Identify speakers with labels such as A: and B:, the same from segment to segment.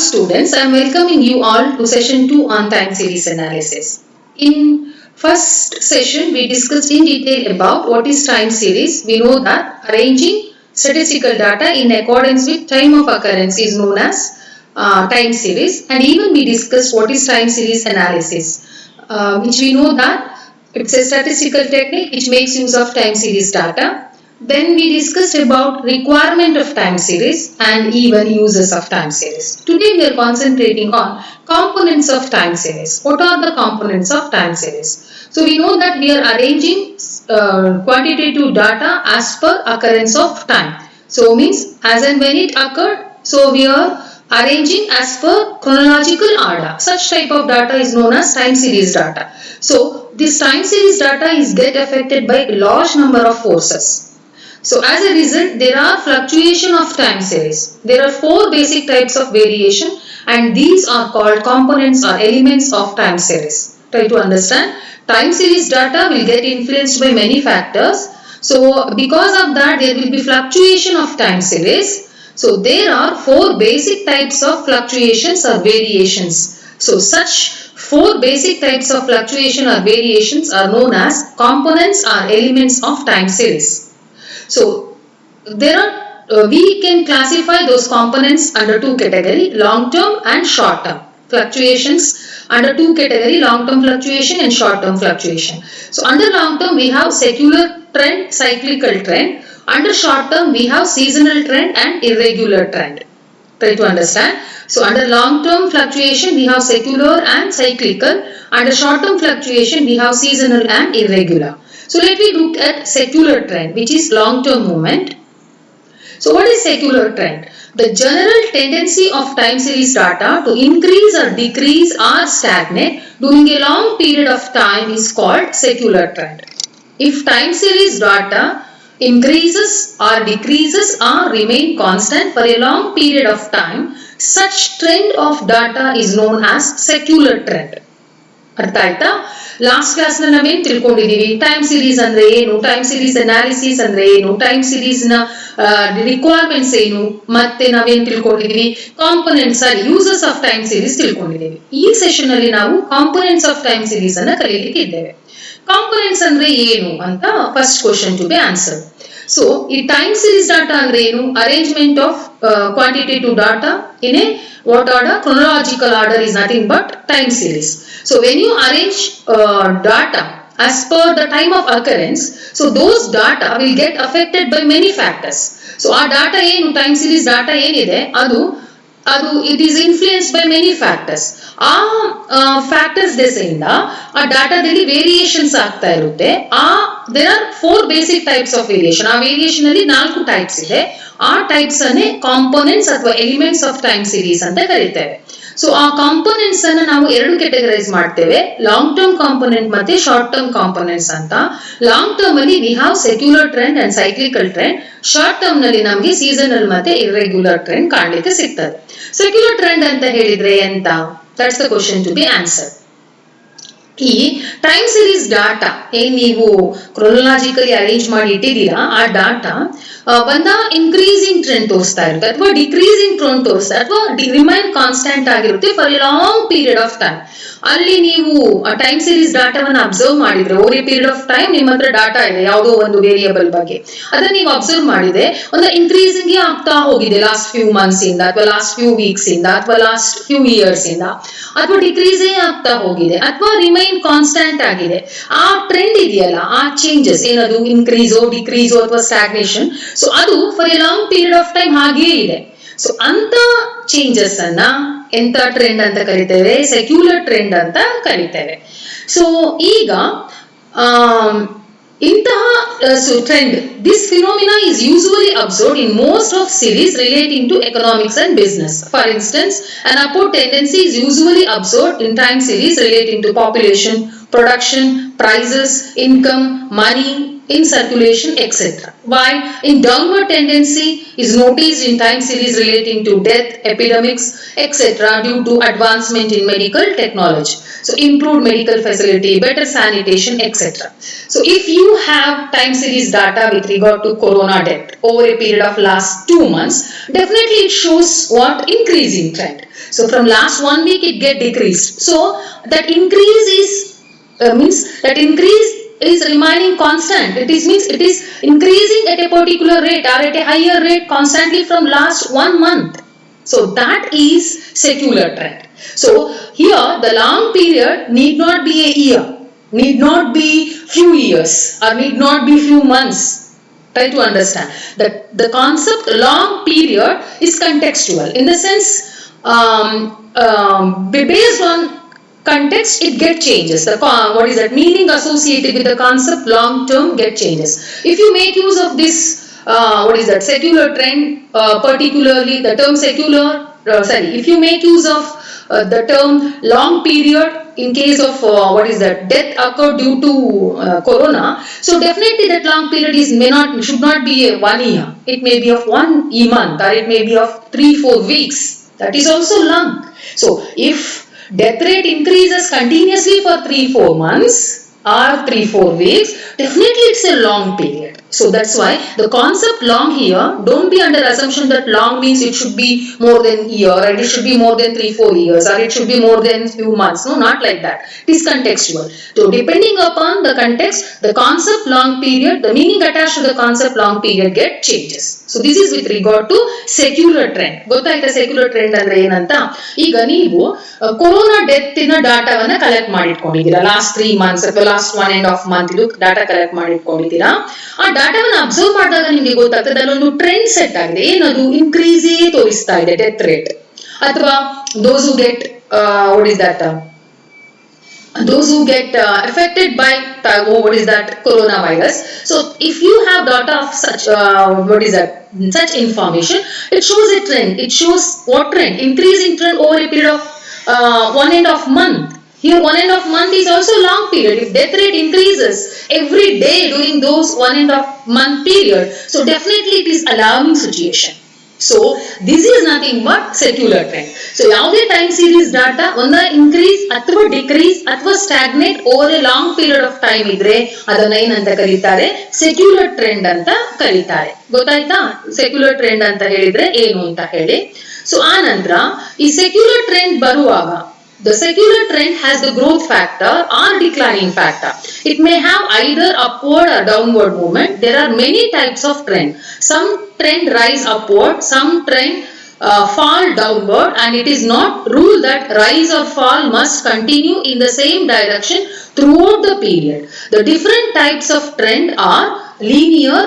A: students, I am welcoming you all to session 2 on time series analysis. In first session, we discussed in detail about what is time series. We know that arranging statistical data in accordance with time of occurrence is known as time series, and even we discussed what is time series analysis, which we know that it's a statistical technique which makes use of time series data. Then we discussed about requirement of time series and even uses of time series. Today we are concentrating on components of time series. What are the components of time series? So we know that we are arranging quantitative data as per occurrence of time. So means as and when it occurred, so we are arranging as per chronological order. Such type of data is known as time series data. So this time series data is get affected by a large number of forces. So as a result, there are fluctuation of time series. There are 4 basic types of variation and these are called components or elements of time series. Try to understand. Time series data will get influenced by many factors. So because of that, there will be fluctuation of time series. So there are 4 basic types of fluctuations or variations. So such 4 basic types of fluctuation or variations are known as components or elements of time series. So there are we can classify those components under 2 categories, long term and short term fluctuations under 2 categories, long term fluctuation and short term fluctuation. So under long term we have secular trend, cyclical trend. Under short term we have seasonal trend and irregular trend. Try to understand. So under long term fluctuation we have secular and cyclical. Under short term fluctuation we have seasonal and irregular. So let me look at secular trend, which is long term movement. So what is secular trend? The general tendency of time series data to increase or decrease or stagnate during a long period of time is called secular trend. If time series data increases or decreases or remain constant for a long period of time, such trend of data is known as secular trend. ಅರ್ಥ ಆಯ್ತಾ? Last class ನಾವೇನ್ ತಿಳ್ಕೊಂಡಿದೀವಿ, time series ಅಂದ್ರೆ ಏನು, time series analysis ಅಂದ್ರೆ ಏನು, time series ನ requirements ಏನು, ಮತ್ತೆ ನಾವೇನ್ ತಿಳ್ಕೊಂಡಿದೀವಿ, components are uses of time series ತಿಳ್ಕೊಂಡಿದ್ದೀವಿ. ಈ ಸೆಷನ್ ಅಲ್ಲಿ ನಾವು ಕಾಂಪೊನೆಂಟ್ಸ್ ಆಫ್ ಟೈಮ್ ಸೀರೀಸ್ ಅನ್ನ ಕಲಿಯಲಿಕ್ಕೆ ಇದ್ದೇವೆ. ಕಾಂಪೊನೆಂಟ್ಸ್ ಅಂದ್ರೆ ಏನು ಅಂತ first question to be answer. So ಈ ಟೈಮ್ ಸೀರೀಸ್ ಡಾಟಾ ಅಂದ್ರೆ ಏನು? Arrangement of quantitative data in a what order? Chronological order is nothing but time series. So when you arrange data as per the time of occurrence, so those data will get affected by many factors. So our data ಏನು time series data ಏನಿದೆ ಅದು it is influenced by many factors. ಆ factors ದೆಸೆಯಿಂದ ಆ ಡಾಟಾದಲ್ಲಿ variations ಆಗ್ತಾ ಇರುತ್ತೆ. there are 4 basic types of variation. ಆ variation ಅಲ್ಲಿ 4 ಟೈಪ್ಸ್ ಇದೆ. ಆ ಟೈಪ್ಸ್ ಅನ್ನೇ ಕಾಂಪೊನೆಂಟ್ಸ್ ಅಥವಾ ಎಲಿಮೆಂಟ್ಸ್ ಆಫ್ ಟೈಮ್ ಸೀರೀಸ್ ಅಂತ ಕರೀತೇವೆ. ಸೊ ಆ ಕಾಂಪೊನೆಂಟ್ಸ್ ಅನ್ನ ನಾವು 2 ಕ್ಯಾಟಗರೈಸ್ ಮಾಡ್ತೇವೆ, ಲಾಂಗ್ ಟರ್ಮ್ ಕಾಂಪೊನೆಂಟ್ ಮತ್ತೆ ಶಾರ್ಟ್ ಟರ್ಮ್ ಕಾಂಪೊನೆಂಟ್ಸ್ ಅಂತ. ಲಾಂಗ್ ಟರ್ಮ್ ಅಲ್ಲಿ we have secular trend and cyclical trend. Short term ನಲ್ಲಿ ನಮಗೆ ಸೀಸನಲ್ ಮತ್ತೆ ಇರ್ರೆಗ್ಯುಲರ್ ಟ್ರೆಂಡ್ ಕಾಣಲಿಕ್ಕೆ ಸಿಗ್ತದೆ. ಸೆಕ್ಯುಲರ್ ಟ್ರೆಂಡ್ ಅಂತ ಹೇಳಿದ್ರೆ ಎಂತ? That's the question to be answer. ಈ ಟೈಮ್ ಸೀರೀಸ್ ಡಾಟಾ ಏನ್ ನೀವು ಕ್ರೊನೊಲಾಜಿಕಲಿ ಅರೇಂಜ್ ಮಾಡಿ ಇಟ್ಟಿದ್ದೀರಾ, ಆ ಡಾಟಾ ಬಂದ ಇನ್ಕ್ರೀಸಿಂಗ್ ಟ್ರೆಂಡ್ ತೋರಿಸ್ತಾ ಇರುತ್ತೆ ಅಥವಾ ಡಿಕ್ರೀಸಿಂಗ್ ಟ್ರೆಂಡ್ ತೋರಿಸ್ತಾ ಅಥವಾ ರಿಮೈನ್ ಕಾನ್ಸ್ಟೆಂಟ್ ಆಗಿರುತ್ತೆ for A long period of time. ಅಲ್ಲಿ ನೀವು ಟೈಮ್ ಸೀರೀಸ್ ಡಾಟಾವನ್ನು ಅಬ್ಸರ್ವ್ ಮಾಡಿದ್ರೆ over A period of time ನಿಮ್ಮ ಹತ್ರ ಡಾಟಾ ಇದೆ ಯಾವುದೋ ಒಂದು ವೇರಿಯಬಲ್ ಬಗ್ಗೆ, ಅದನ್ನ ನೀವು ಅಬ್ಸರ್ವ್ ಮಾಡಿದ್ರೆ ಒಂದು ಇನ್ಕ್ರೀಸಿಂಗ್ ಆಗ್ತಾ ಹೋಗಿದೆ ಲಾಸ್ಟ್ ಫ್ಯೂ ಮಂತ್ಸ್ ಇಂದ ಅಥವಾ ಲಾಸ್ಟ್ ಫ್ಯೂ ವೀಕ್ಸ್ ಇಂದ ಅಥವಾ ಲಾಸ್ಟ್ ಫ್ಯೂ ಇಯರ್ಸ್ ಇಂದ, ಅಥವಾ ಡಿಕ್ರೀಸೇ ಆಗ್ತಾ ಹೋಗಿದೆ ಅಥವಾ ರಿಮೈನ್ ಕಾನ್ಸ್ಟೆಂಟ್ ಆಗಿದೆ. ಆ ಟ್ರೆಂಡ್ ಇದೆಯಲ್ಲ, ಆ ಚೇಂಜಸ್ ಏನದು ಇನ್ಕ್ರೀಸೋ ಡಿಕ್ರೀಸೋ ಅಥವಾ ಸ್ಟಾಗ್ನೇಷನ್, ಸೊ ಅದು for A long period of time ಹಾಗೆಯೇ ಇದೆ. ಸೊ ಅಂತ ಚೇಂಜಸ್ ಅನ್ನ ಎಂತ ಟ್ರೆಂಡ್ ಅಂತ ಕರಿತೇವೆ? ಸೆಕ್ಯುಲರ್ ಟ್ರೆಂಡ್ ಅಂತ ಕರಿತೇವೆ. ಸೊ ಈಗ ಇಂತಹ trend, this phenomena is usually observed in most of series relating to economics and business. For instance, an upward tendency is usually observed in time series relating to population, production, prices, income, money, in circulation, etc. While in downward tendency is noticed in time series relating to death, epidemics, etc. due to advancement in medical technology. So improved medical facility, better sanitation, etc. So if you have time series data with regard to corona death over a period of last 2 months, definitely it shows what increasing trend. So from last 1 week it get decreased. So that increase is means that increase is remaining constant. It means it is increasing at a particular rate or at a higher rate constantly from last 1 month. So that is secular trend. So here the long period need not be a year, need not be few years or need not be few months. Try to understand that the concept long period is contextual in the sense based on context it get changes. The what is that meaning associated with the concept long term get changes. If you make use of this what is that secular trend, particularly the term secular if you make use of the term long period in case of what is that death occurred due to corona, so definitely that long period should not be a 1 year. It may be of 1 month or it may be of 3-4 weeks. That is also long. So if death rate increases continuously for 3-4 months or 3-4 weeks, definitely it's a long period. So that's why the concept long here, don't be under assumption that long means it should be more than a year and it should be more than 3-4 years or it should be more than few months. No, not like that. It is contextual. So depending upon the context, the concept long period, the meaning attached to the concept long period get changes. So this is with regard to secular trend. ಗೊತ್ತಾಯ್ತಾ secular trend ಅಂದ್ರೆ ಏನಂತ? ಈಗ ನೀವು corona death ನ ಡಾಟಾವನ್ನ collect ಮಾಡಿಟ್ಕೊಂಡಿದ್ದೀರಾ last 3 months ಅಥವಾ last 1.5 month ಇದು data collect ಮಾಡಿಟ್ಕೊಂಡಿದ್ದೀರಾ. ಆ ಡಾಟಾವನ್ನ observe ಮಾಡಿದಾಗ ನಿಮಗೆ ಗೊತ್ತಾಗ್ತದೆ ಅಲ್ಲೊಂದು ಟ್ರೆಂಡ್ ಸೆಟ್ ಆಗಿದೆ. ಏನದು ಇನ್ಕ್ರೀಸೇ ತೋರಿಸ್ತಾ ಇದೆ ಡೆತ್ ರೇಟ್ ಅಥವಾ those who get what is that those who get affected by what is that coronavirus. So if you have data of such what is that such information, it shows a trend. It shows what trend? Increasing trend over a period of 1.5 month. Here 1.5 month is also long period. If death rate increases every day during those 1.5 month period, so definitely it is alarming situation. So this is nothing but secular trend. So ಯಾವುದೇ time series data ಒಂದು increase ಅಥವಾ decrease ಅಥವಾ stagnate over a long period of time ಇದ್ರೆ ಅದನ್ನ ಏನಂತ ಕರೀತಾರೆ? secular trend ಅಂತ ಕರೀತಾರೆ. ಗೊತ್ತಾಯ್ತಾ? secular trend ಅಂತ ಹೇಳಿದ್ರೆ ಏನು ಅಂತ ಹೇಳಿ. ಸೊ ಆ ನಂತರ ಈ secular trend ಬರುವಾಗ the secular trend has the growth factor or declining factor. It may have either upward or downward movement. There are many types of trend. Some trend rise upward, some trend fall downward, and it is not rule that rise or fall must continue in the same direction throughout the period. The different types of trend are linear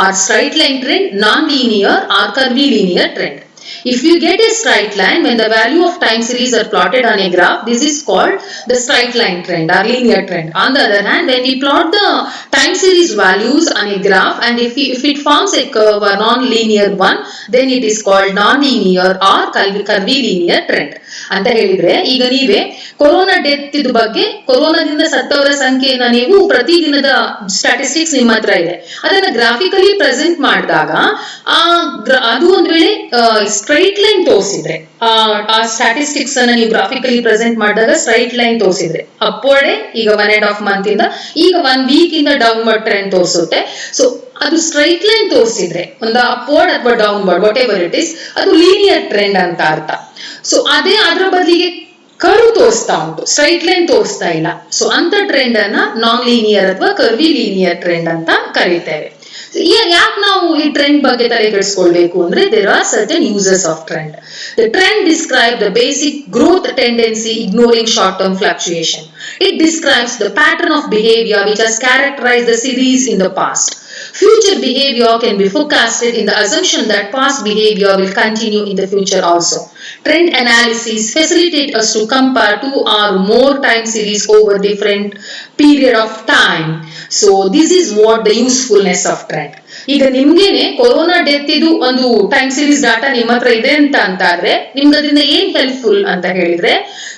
A: or straight line trend, non-linear or curvilinear trend. If you get a straight line when the value of time series are plotted on a graph, this is called the straight line trend or linear trend. On the other hand, when we plot the time series values on a graph and if it forms a curve or non-linear one, then it is called non-linear or curvilinear trend. ಅಂತ ಹೇಳಿದ್ರೆ ಈಗ ನೀವೇ corona death ಇದ್ ಬಗ್ಗೆ ಕೊರೋನಾದಿಂದ ಸತ್ತವರ ಸಂಖ್ಯೆಯನ್ನ ನೀವು ಪ್ರತಿದಿನದ ಸ್ಟಾಟಿಸ್ಟಿಕ್ಸ್ ನಿಮ್ಮ ಹತ್ರ ಇದೆ, ಅದನ್ನ ಗ್ರಾಫಿಕಲಿ ಪ್ರೆಸೆಂಟ್ ಮಾಡಿದಾಗ ಅದು ಒಂದ್ ವೇಳೆ ಸ್ಟ್ರೈಟ್ ಲೈನ್ ತೋರಿಸಿದ್ರೆ ಆ ಸ್ಟಾಟಿಸ್ಟಿಕ್ಸ್ ಅನ್ನ ನೀವು ಗ್ರಾಫಿಕಲಿ ಪ್ರೆಸೆಂಟ್ ಮಾಡಿದಾಗ ಸ್ಟ್ರೈಟ್ ಲೈನ್ ತೋರಿಸಿದ್ರೆ ಅಪ್ವರ್ಡ್ ಈಗ 1.5 ಮಂತ್ ಇಂದ ಈಗ 1 ವೀಕ್ ಇಂದ ಡೌನ್ವರ್ಡ್ ಟ್ರೆಂಡ್ ತೋರಿಸುತ್ತೆ. ಸೊ ಅದು ಸ್ಟ್ರೈಟ್ ಲೈನ್ ತೋರಿಸಿದ್ರೆ ಒಂದು ಅಪ್ವರ್ಡ್ ಅಥವಾ downward what ever it is ಅದು ಲೀನಿಯರ್ ಟ್ರೆಂಡ್ ಅಂತ ಅರ್ಥ. ಸೊ ಅದೇ ಅದರ ಬದಲಿಗೆ ಕರ್ವ್ ತೋರಿಸ್ತಾ ಉಂಟು, ಸ್ಟ್ರೈಟ್ ಲೈನ್ ತೋರಿಸ್ತಾ ಇಲ್ಲ. ಸೊ ಅಂತ ಟ್ರೆಂಡ್ ಅನ್ನ ನಾನ್ ಲೀನಿಯರ್ ಅಥವಾ ಕರ್ವಿ ಲೀನಿಯರ್ ಟ್ರೆಂಡ್ ಅಂತ ಕರೀತೇವೆ. ಯಾಕೆ ನಾವು ಈ ಟ್ರೆಂಡ್ ಬಗ್ಗೆ ತಲೆ ಕೆಡಿಸ್ಕೊಳ್ಬೇಕು ಅಂದ್ರೆ there are certain uses of trend. The trend describes the basic growth tendency ignoring short term fluctuation. It describes the pattern of behavior which has characterized the series in the past. Future behavior can be forecasted in the assumption that past behavior will continue in the future also. Trend analysis facilitate us to compare 2 or more time series over different period of time. So this is what the usefulness of trend. ಈಗ ನಿಮ್ಗೇನೆ corona death ಇದು ಒಂದು time series data ನಿಮ್ಮ ಹತ್ರ ಇದೆ ಅಂತ ಆದ್ರೆ ನಿಮ್ಗೆ ಅದರಿಂದ ಏನ್ ಹೆಲ್ಪ್ಫುಲ್ ಅಂತ ಹೇಳಿದ್ರೆ,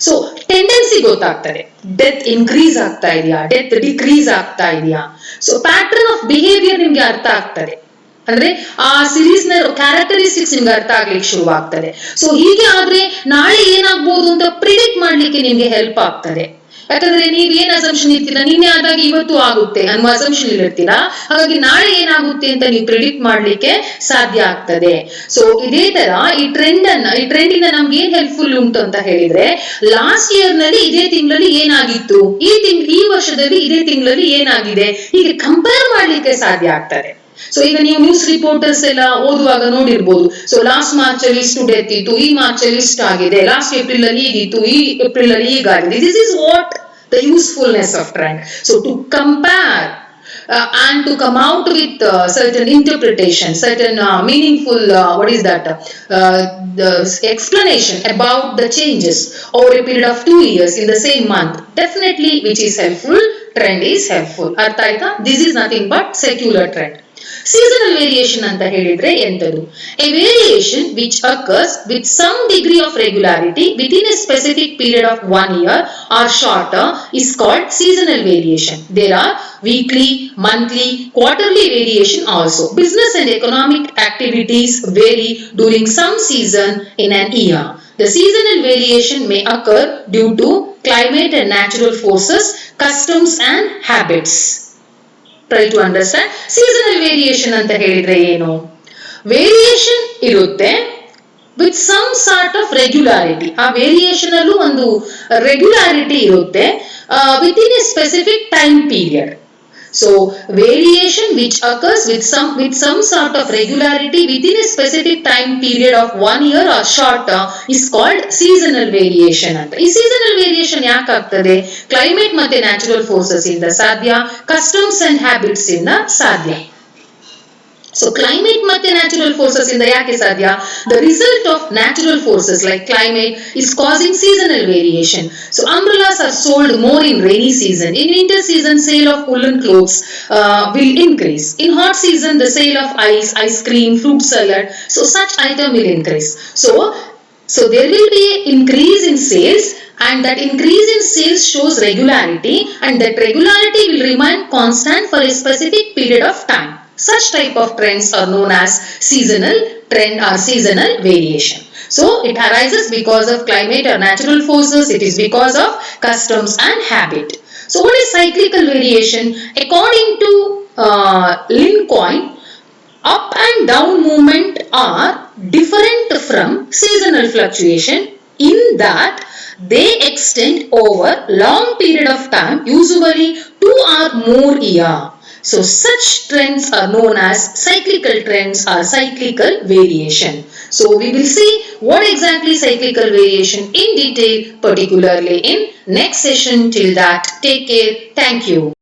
A: ಸೊ ಟೆಂಡೆನ್ಸಿ ಗೊತ್ತಾಗ್ತದೆ. ಡೆತ್ ಇನ್ಕ್ರೀಸ್ ಆಗ್ತಾ ಇದೆಯಾ, ಡೆತ್ ಡಿಕ್ರೀಸ್ ಆಗ್ತಾ ಇದೆಯಾ, ಸೊ ಪ್ಯಾಟರ್ನ್ ಆಫ್ ಬಿಹೇವಿಯರ್ ನಿಮ್ಗೆ ಅರ್ಥ ಆಗ್ತದೆ. ಅಂದ್ರೆ ಆ ಸೀರೀಸ್ ನ ಕ್ಯಾರೆಕ್ಟರಿಸ್ಟಿಕ್ಸ್ ನಿಮ್ಗೆ ಅರ್ಥ ಆಗ್ಲಿಕ್ಕೆ ಶುರುವಾಗ್ತದೆ. ಸೊ ಹೀಗೆ ಆದ್ರೆ ನಾಳೆ ಏನಾಗ್ಬೋದು ಅಂತ ಪ್ರಿಡಿಕ್ಟ್ ಮಾಡ್ಲಿಕ್ಕೆ ನಿಮ್ಗೆ ಹೆಲ್ಪ್ ಆಗ್ತದೆ. ಯಾಕಂದ್ರೆ ನೀವ್ ಏನ್ ಅಸಂಪ್ಷನ್ ಇರ್ತೀರಾ, ನಿನ್ನೆ ಆದಾಗ ಇವತ್ತು ಆಗುತ್ತೆ ಅನ್ನುವ ಅಸಂಪ್ಷನ್ ಇರ್ತೀರಾ, ಹಾಗಾಗಿ ನಾಳೆ ಏನಾಗುತ್ತೆ ಅಂತ ನೀವು ಪ್ರಿಡಿಕ್ಟ್ ಮಾಡ್ಲಿಕ್ಕೆ ಸಾಧ್ಯ ಆಗ್ತದೆ. ಸೊ ಇದೇ ತರ ಈ ಟ್ರೆಂಡ್ ಇಂದ ನಮ್ಗೆ ಏನ್ ಹೆಲ್ಪ್ಫುಲ್ ಉಂಟು ಅಂತ ಹೇಳಿದ್ರೆ, ಲಾಸ್ಟ್ ಇಯರ್ ನಲ್ಲಿ ಇದೇ ತಿಂಗಳಲ್ಲಿ ಏನಾಗಿತ್ತು, ಈ ವರ್ಷದಲ್ಲಿ ಇದೇ ತಿಂಗಳಲ್ಲಿ ಏನಾಗಿದೆ, ಹೀಗೆ ಕಂಪೇರ್ ಮಾಡ್ಲಿಕ್ಕೆ ಸಾಧ್ಯ ಆಗ್ತದೆ. ಸೊ ಈಗ ನೀವು ನ್ಯೂಸ್ ರಿಪೋರ್ಟರ್ಸ್ ಎಲ್ಲ ಓದುವಾಗ ನೋಡಿರ್ಬೋದು, ಸೊ ಲಾಸ್ಟ್ ಮಾರ್ಚ್ ಅಲ್ಲಿ ಇಷ್ಟು ಡೆತ್ ಇತ್ತು, ಈ ಮಾರ್ಚ್ ಅಲ್ಲಿ ಇಷ್ಟ ಆಗಿದೆ, ಲಾಸ್ಟ್ ಏಪ್ರಿಲ್ ಅಲ್ಲಿ ಹೀಗಿತ್ತು, ಈ ಏಪ್ರಿಲ್ ಅಲ್ಲಿ ಹೀಗಾಗಿದೆ. This is what the usefulness of trend. So to compare and to come out with certain interpretation, certain meaningful what is that the explanation about the changes over a period of 2 years in the same month, definitely which is helpful. Trend is helpful. ಅರ್ಥ ಆಯ್ತಾ? This is nothing but secular trend. Seasonal variation ಅಂತ ಹೇಳಿದ್ರೆ ಎಂತದು? A variation which occurs with some degree of regularity within a specific period of 1 year or shorter is called seasonal variation. There are weekly, monthly, quarterly variation also. Business and economic activities vary during some season in an year. The seasonal variation may occur due to climate and natural forces, customs and habits. Try to understand. Seasonal variation ಅಂತ ಹೇಳಿದ್ರೆ ಏನು? Variation ಇರುತ್ತೆ with some sort of regularity. ಆ variation ಅಲ್ಲೂ ಒಂದು regularity ಇರುತ್ತೆ with in a specific time period. So variation which occurs with some sort of regularity within a specific time period of 1 year or shorter is called seasonal variation ಅಂತ. ಈ seasonal variation ಯಾಕೆ ಆಗ್ತದೆ? Climate ಮತ್ತೆ natural forces ಇಂದ ಸಾಧ್ಯ, customs and habits ಇಂದ ಸಾಧ್ಯ. So climate ಮತ್ತೆ natural forces ಇಂದ ಯಾಕೆ ಸಾಧ್ಯ? The result of natural forces like climate is causing seasonal variation. So umbrellas are sold more in rainy season. In winter season, sale of woolen clothes will increase. In hot season, the sale of ice cream, fruit salad, so such item will increase. So there will be an increase in sales, and that increase in sales shows regularity, and that regularity will remain constant for a specific period of time. Such type of trends are known as seasonal trend or seasonal variation. So it arises because of climate or natural forces. It is because of customs and habit. So what is cyclical variation? According to Lincoln, up and down movement are different from seasonal fluctuation in that they extend over long period of time, usually 2 or more years. So such trends are known as cyclical trends or cyclical variation. So we will see what exactly cyclical variation in detail, particularly in next session. Till that, take care. Thank you.